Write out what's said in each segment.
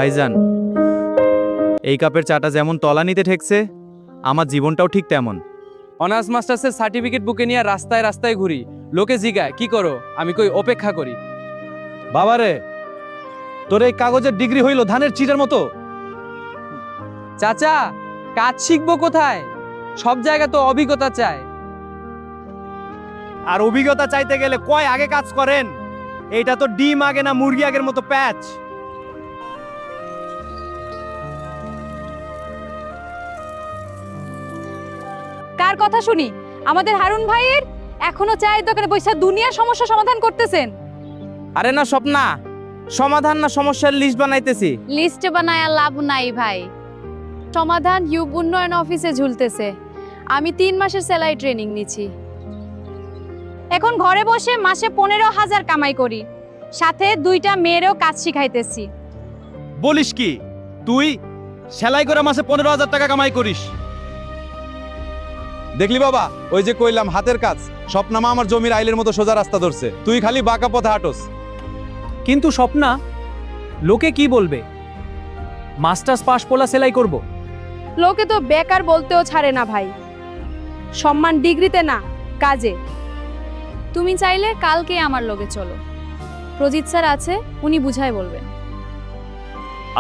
ভাইজান, এই কাপের চাটা যেমন তলানিতে ঠেকছে, আমার জীবনটাও ঠিক তেমন। অনার্স মাস্টার্সের সার্টিফিকেট বুকে নিয়ে রাস্তায় রাস্তায় ঘুরি, লোকে জিগায় কি করো, আমি কই অপেক্ষা করি। বাবারে, তোর এই কাগজের ডিগ্রি হইল ধানের চিটার মতো। চাচা, কাজ শিখবো কোথায়? সব জায়গা তো অভিজ্ঞতা চায়। আর অভিজ্ঞতা চাইতে গেলে কয় আগে কাজ করেন? এইটা তো ডিম আগে না মুরগি আগের মতো প্যাচ। কার কথা শুনি? আমাদের হারুন ভাইয়ের? এখনো চায়ের দোকানে বসে দুনিয়ার সমস্যা সমাধান করতেছেন। আরে না স্বপ্না, সমাধান না সমস্যার লিস্ট বানাইতেছি। লিস্ট বানায় লাভ নাই ভাই, সমাধান ইউব উন্নয়ন অফিসে ঝুলতেছে। আমি 3 মাসের সেলাই ট্রেনিং নিছি, এখন ঘরে বসে মাসে 15,000 কামাই করি, সাথে 2টা মেয়েরও কাজ শিখাইতেছি। বলিস কি, তুই সেলাই করে মাসে 15,000 টাকা কামাই করিস? দেখলি বাবা, ওই যে কইলাম হাতের কাজ, স্বপ্নামা আমার জমির আইলের মতো সোজা রাস্তা ধরছে, তুই খালি বাঁকা পথে হাঁটোস। কিন্তু স্বপ্না, লোকে কি বলবে? মাস্টার্স পাশ পোলা সেলাই করব। লোকে তো বেকার বলতেও ছাড়ে না ভাই, সম্মান ডিগ্রিতে না কাজে। তুমি চাইলে কালকে আমার লগে চলো, প্রজিত স্যার আছে, উনি বুঝায় বলবেন।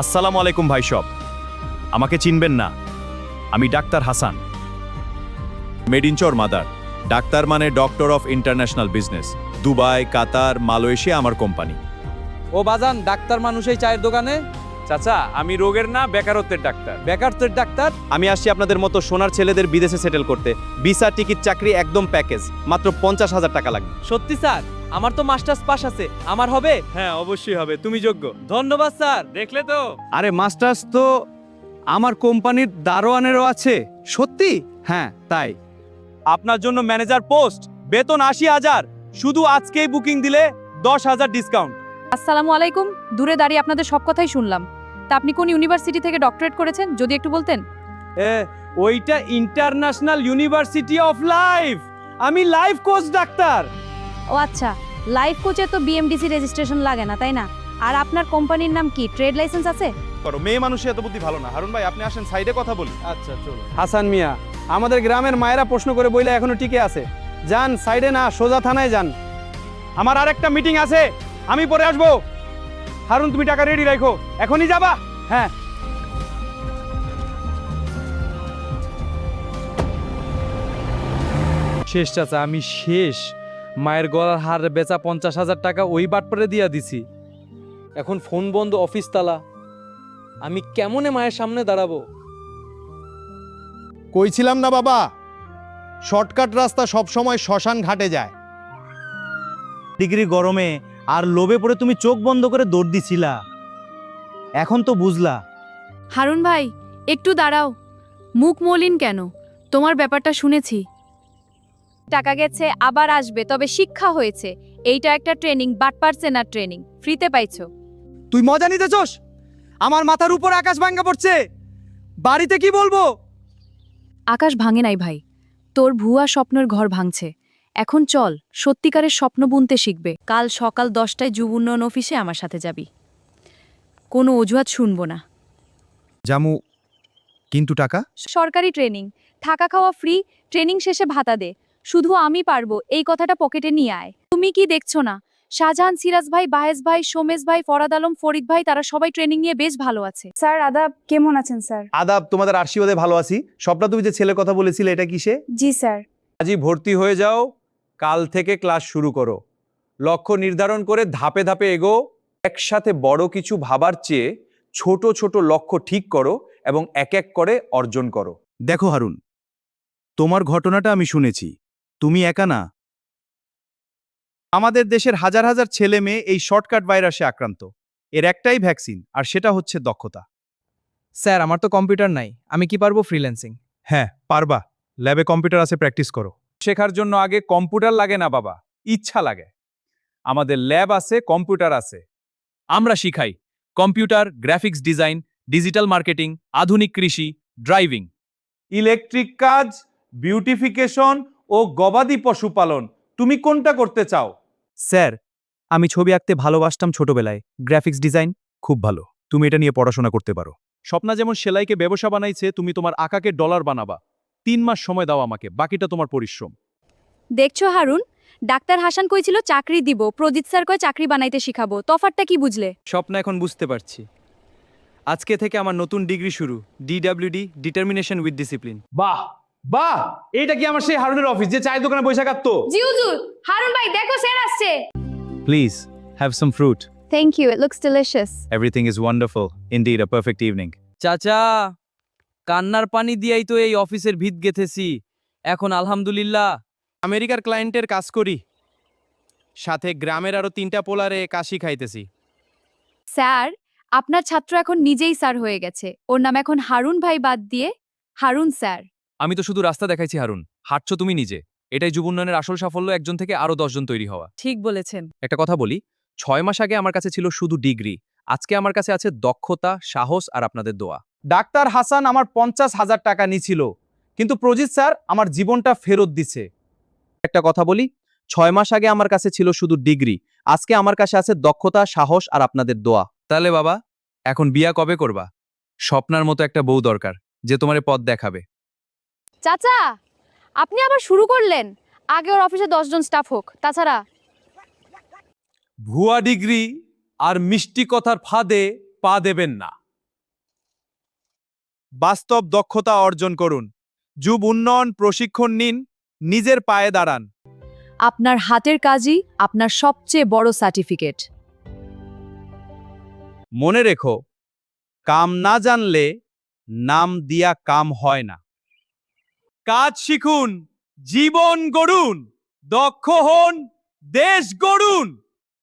আসসালামু আলাইকুম ভাই সব, আমাকে চিনবেন না, আমি ডাক্তার হাসান, মেড ইন চর মাদার। ডাক্তার মানে doctor of international business. Dubai, Qatar, Malaysia আমার কোম্পানি। ও বাজান, ডাক্তার মানুষ এই চায়ের দোকানে? চাচা, আমি রোগের না বেকারত্বের ডাক্তার। বেকারত্বের ডাক্তার? আমি আসছি আপনাদের মতো সোনার ছেলেদের বিদেশে সেটেল করতে। ভিসা, টিকিট, চাকরি একদম প্যাকেজ, মাত্র 50,000 টাকা লাগবে। সত্যি স্যার? আমার তো মাস্টার্স পাস আছে, আমার হবে? হ্যাঁ অবশ্যই হবে, তুমি যোগ্য। ধন্যবাদ স্যার। দেখলে তো? আরে মাস্টার্স তো আমার কোম্পানির দারোয়ানেরও আছে। সত্যি? হ্যাঁ তাই। আপনার জন্য ম্যানেজার পোস্ট, বেতন 80,000, শুধু আজকেই বুকিং দিলে 10,000 ডিসকাউন্ট। আসসালামু আলাইকুম। দূরে দাঁড়িয়ে আপনাদের সব কথাই শুনলাম, তা আপনি কোন ইউনিভার্সিটি থেকে ডক্টরেট করেছেন যদি একটু বলতেন? ওইটা ইন্টারন্যাশনাল ইউনিভার্সিটি অফ লাইফ। আমি লাইফ কোচ ডাক্তার। ও আচ্ছা, লাইফ কোচে তো বিএমডিসি রেজিস্ট্রেশন লাগে না তাই না? আর আপনার কোম্পানির নাম কি, ট্রেড লাইসেন্স আছে? করো, মেয়ে মানুষের এত বুদ্ধি ভালো না। হারুন ভাই, আপনি আসেন সাইডে কথা বলি। আচ্ছা চলো। হাসান মিয়া, আমাদের গ্রামের মায়েরা প্রশ্ন করে বইলে এখনো টিকে আছে। যান সাইডে না, সোজা থানায় যান। আমার আরেকটা মিটিং আছে, আমি পরে আসবো। হারুন, তুমি টাকা রেডি রাখো, এখনই যাবা? হ্যাঁ। শেষ চাচা, আমি শেষ। মায়ের গলার হার বেচা 50,000 টাকা ওই বাটপারে দিয়া দিছি। এখন ফোন বন্ধ, অফিস তালা। আমি কেমনে মায়ের সামনে দাঁড়াবো? কইছিলাম না বাবা, শর্টকাট রাস্তা সব সময় শ্মশান ঘাটে যায়। ডিগ্রি গরমে আর লোভে পড়ে তুমি চোখ বন্ধ করে দৌড় দিছিলা, এখন তো বুঝলা। হারুন ভাই, একটু দাঁড়াও। মুখ মলিন কেন? তোমার ব্যাপারটা শুনেছি। টাকা গেছে, আবার আসবে, তবে শিক্ষা হয়েছে। এইটা একটা ট্রেনিং, বাটপার চেনার ট্রেনিং, ফ্রিতে পাইছো। তুই মজা নিতেছস? আমার মাথার উপর আকাশ ভাঙা পড়ছে, বাড়িতে কি বলবো? আকাশ ভাঙে নাই ভাই, তোর ভুয়া স্বপ্নের ঘর ভাঙছে। এখন চল, সত্যিকারের স্বপ্ন বুনতে শিখবে। কাল সকাল 10টায় যুব উন্নয়ন অফিসে আমার সাথে যাবি, কোনো অজুহাত শুনবো না। জামু, কিন্তু টাকা? সরকারি ট্রেনিং, থাকা খাওয়া ফ্রি, ট্রেনিং শেষে ভাতা দে। শুধু আমি পারবো, এই কথাটা পকেটে নিয়ে আয়। তুমি কি দেখছো না, শাহজাহান, সিরাজ ভাই, বাহেজ ভাই, সোমেশ ভাই, ফরাদ আলম, ফরিদ ভাই, তারা সবাই ট্রেনিং নিয়ে বেশ ভালো আছে। স্যার আদাব, কেমন আছেন স্যার? আদাব, তোমাদের আশীর্বাদে ভালো আছি। স্বপ্না, তুমি যে ছেলে কথা বলেছিলে, এটা কিসে? জি স্যার। আজই ভর্তি হয়ে যাও, কাল থেকে ক্লাস শুরু করো। লক্ষ্য নির্ধারণ করে ধাপে ধাপে এগো। একসাথে বড় কিছু ভাবার চেয়ে ছোট ছোট লক্ষ্য ঠিক করো এবং এক এক করে অর্জন করো। দেখো হারুন, তোমার ঘটনাটা আমি শুনেছি, তুমি একা না। আমাদের দেশের হাজার হাজার ছেলে মেয়ে এই শর্টকাট ভাইরাসে আক্রান্ত। এর একটাই ভ্যাকসিন, আর সেটা হচ্ছে দক্ষতা। স্যার, আমার তো কম্পিউটার নাই, আমি কি পারবো ফ্রিল্যান্সিং? হ্যাঁ পারবা, ল্যাবে কম্পিউটার আছে, প্র্যাকটিস করো। শেখার জন্য আগে কম্পিউটার লাগে না বাবা, ইচ্ছা লাগে। আমাদের ল্যাব আছে, কম্পিউটার আছে, আমরা শিখাই computer, graphics design, digital marketing, আধুনিক কৃষি, ড্রাইভিং, ইলেকট্রিক কাজ, বিউটিফিকেশন ও গবাদি পশুপালন। তুমি কোনটা করতে চাও? স্যার, আমি ছবি আঁকতে ভালোবাসতাম ছোটবেলায়, গ্রাফিক্স ডিজাইন খুব ভালো। তুমি এটা নিয়ে পড়াশোনা করতে পারো। স্বপ্না যেমন সেলাইকে ব্যবসা বানাইছে, তুমি তোমার আঁকাকে ডলার বানাবা। 3 মাস সময় দাও আমাকে, বাকিটা তোমার পরিশ্রম। দেখছো হারুন, ডাক্তার হাসান কইছিল চাকরি দিব, প্রজিত স্যার কয় চাকরি বানাইতে শিখাবো। তফাৎটা কি বুঝলে? স্বপ্ন এখন বুঝতে পারছি। আজকে থেকে আমার নতুন ডিগ্রি শুরু, ডিডব্লিউডি, ডিটারমিনেশন উইথ ডিসিপ্লিন। বাহ বাহ, এইটা কি আমার সেই হারুনের অফিস যে চায়ের দোকানে বৈশাখ কাটতো? জি হুজুর, হারুন ভাই দেখো স্যার আসছে। Please have some fruit. Thank you, it looks delicious. Everything is wonderful, indeed a perfect evening. চাচা, কান্নার পানি দিয়াই তো এই অফিসের ভিত গেথেছি। এখন আলহামদুলিল্লাহ আমেরিকার ক্লায়েন্টের কাজ করি, সাথে গ্রামের আরো 3টা পোলারে কাজ শিখাইতেছি। স্যার, আপনার ছাত্র এখন নিজেই স্যার হয়ে গেছে। ওর নাম এখন হারুন ভাই বাদ দিয়ে হারুন স্যার। আমি তো শুধু রাস্তা দেখাইছি হারুন, হাঁটছো তুমি নিজে। এটাই যুব উন্নয়নের আসল সাফল্য, একজন থেকে আরো 10 জন তৈরি হওয়া। ঠিক বলেছেন। একটা কথা বলি, 6 মাস আগে আমার কাছে ছিল শুধু ডিগ্রি, আজকে আমার কাছে আছে দক্ষতা, সাহস আর আপনাদের দোয়া। ডাক্তার হাসান আমার 50,000 টাকা নিছিল, কিন্তু প্রজিত স্যার আমার জীবনটা ফেরত দিছে। একটা কথা বলি, 6 মাস আগে আমার কাছে ছিল শুধু ডিগ্রি, আজকে আমার কাছে আছে দক্ষতা, সাহস আর আপনাদের দোয়া। তাহলে বাবা, এখন বিয়া কবে করবা? স্বপ্নার মতো একটা বউ দরকার, যে তোমারে পথ দেখাবে। চাচা, আপনি আবার শুরু করলেন? আগে ওর অফিসে 10 জন স্টাফ হোক, তাছাড়া ভুয়া ডিগ্রি আর মিষ্টি কথার ফাঁদে পা দেবেন না। বাস্তব দক্ষতা অর্জন করুন, যুব উন্নয়ন প্রশিক্ষণ নিন, নিজের পায়ে দাঁড়ান। আপনার হাতের কাজই আপনার সবচেয়ে বড় সার্টিফিকেট। মনে রেখো, কাম না জানলে নাম দিয়া কাম হয় না। কাজ শিখুন, জীবন গড়ুন, দক্ষ হন, দেশ গড়ুন।